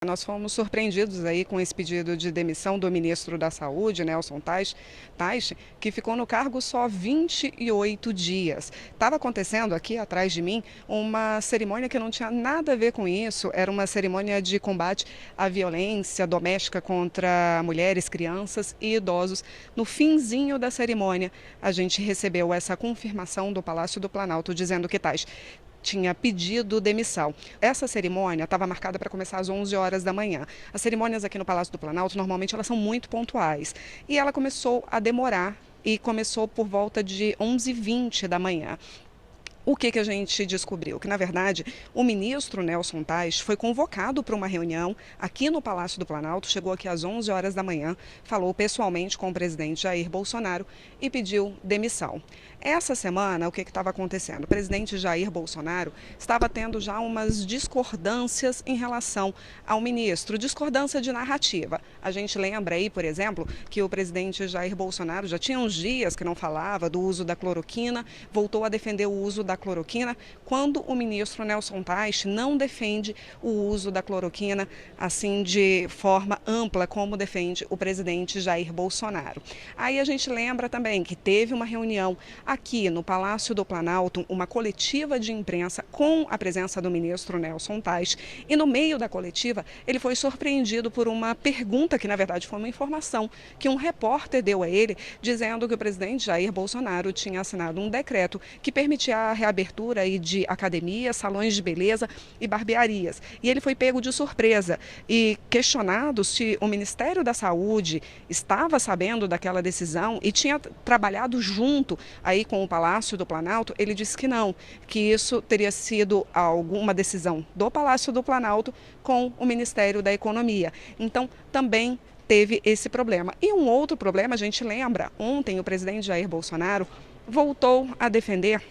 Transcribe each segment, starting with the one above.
Nós fomos surpreendidos aí com esse pedido de demissão do ministro da Saúde, Nelson Teich, que ficou no cargo só 28 dias. Estava acontecendo aqui atrás de mim uma cerimônia que não tinha nada a ver com isso, era uma cerimônia de combate à violência doméstica contra mulheres, crianças e idosos. No finzinho da cerimônia, a gente recebeu essa confirmação do Palácio do Planalto dizendo que Teich tinha pedido demissão. Essa cerimônia estava marcada para começar às 11 horas da manhã. As cerimônias aqui no Palácio do Planalto, normalmente, elas são muito pontuais. E ela começou a demorar e começou por volta de 11h20 da manhã. O que a gente descobriu? Que, na verdade, o ministro Nelson Teich foi convocado para uma reunião aqui no Palácio do Planalto, chegou aqui às 11 horas da manhã, falou pessoalmente com o presidente Jair Bolsonaro e pediu demissão. Essa semana, o que estava acontecendo? O presidente Jair Bolsonaro estava tendo já umas discordâncias em relação ao ministro, discordância de narrativa. A gente lembra aí, por exemplo, que o presidente Jair Bolsonaro já tinha uns dias que não falava do uso da cloroquina, voltou a defender o uso da cloroquina, quando o ministro Nelson Teich não defende o uso da cloroquina assim de forma ampla, como defende o presidente Jair Bolsonaro. Aí a gente lembra também que teve uma reunião aqui no Palácio do Planalto, uma coletiva de imprensa com a presença do ministro Nelson Teich, e no meio da coletiva ele foi surpreendido por uma pergunta que na verdade foi uma informação que um repórter deu a ele, dizendo que o presidente Jair Bolsonaro tinha assinado um decreto que permitia a reabertura aí de academias, salões de beleza e barbearias. E ele foi pego de surpresa e questionado se o Ministério da Saúde estava sabendo daquela decisão e tinha trabalhado junto aí com o Palácio do Planalto. Ele disse que não, que isso teria sido alguma decisão do Palácio do Planalto com o Ministério da Economia. Então, também teve esse problema. E um outro problema, a gente lembra, ontem o presidente Jair Bolsonaro voltou a defender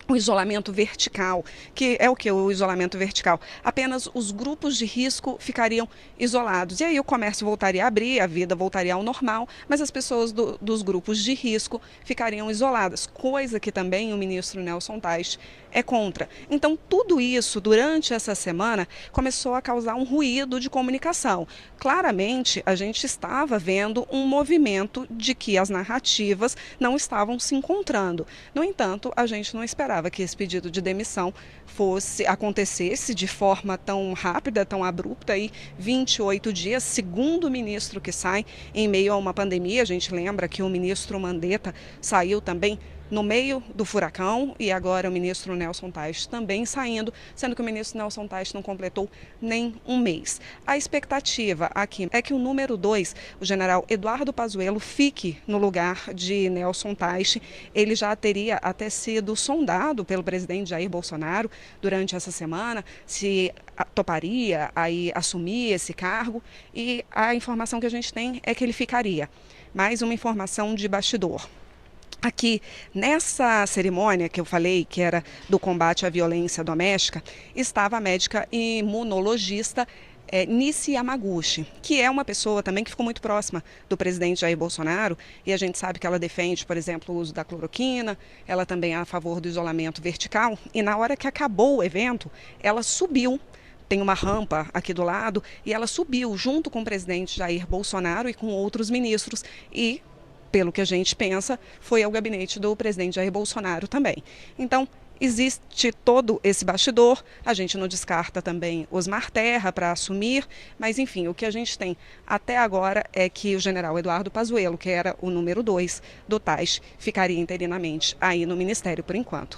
o isolamento vertical. Que é o que o isolamento vertical? Apenas os grupos de risco ficariam isolados. E aí o comércio voltaria a abrir, a vida voltaria ao normal, mas as pessoas dos grupos de risco ficariam isoladas, coisa que também o ministro Nelson Teich é contra. Então, tudo isso, durante essa semana, começou a causar um ruído de comunicação. Claramente, a gente estava vendo um movimento de que as narrativas não estavam se encontrando. No entanto, a gente não esperava que esse pedido de demissão acontecesse de forma tão rápida, tão abrupta, aí 28 dias, segundo o ministro que sai em meio a uma pandemia. A gente lembra que o ministro Mandetta saiu também no meio do furacão e agora o ministro Nelson Teich também saindo, sendo que o ministro Nelson Teich não completou nem um mês. A expectativa aqui é que o número 2, o general Eduardo Pazuello, fique no lugar de Nelson Teich. Ele já teria até sido sondado pelo presidente Jair Bolsonaro durante essa semana se toparia aí assumir esse cargo, e a informação que a gente tem é que ele ficaria. Mais uma informação de bastidor. Aqui, nessa cerimônia que eu falei, que era do combate à violência doméstica, estava a médica imunologista Nice Yamaguchi, que é uma pessoa também que ficou muito próxima do presidente Jair Bolsonaro, e a gente sabe que ela defende, por exemplo, o uso da cloroquina, ela também é a favor do isolamento vertical, e na hora que acabou o evento, ela subiu. Tem uma rampa aqui do lado, e ela subiu junto com o presidente Jair Bolsonaro e com outros ministros, e pelo que a gente pensa, foi ao gabinete do presidente Jair Bolsonaro também. Então, existe todo esse bastidor, a gente não descarta também Osmar Terra para assumir, mas enfim, o que a gente tem até agora é que o general Eduardo Pazuello, que era o número 2 do Teich, ficaria interinamente aí no Ministério por enquanto.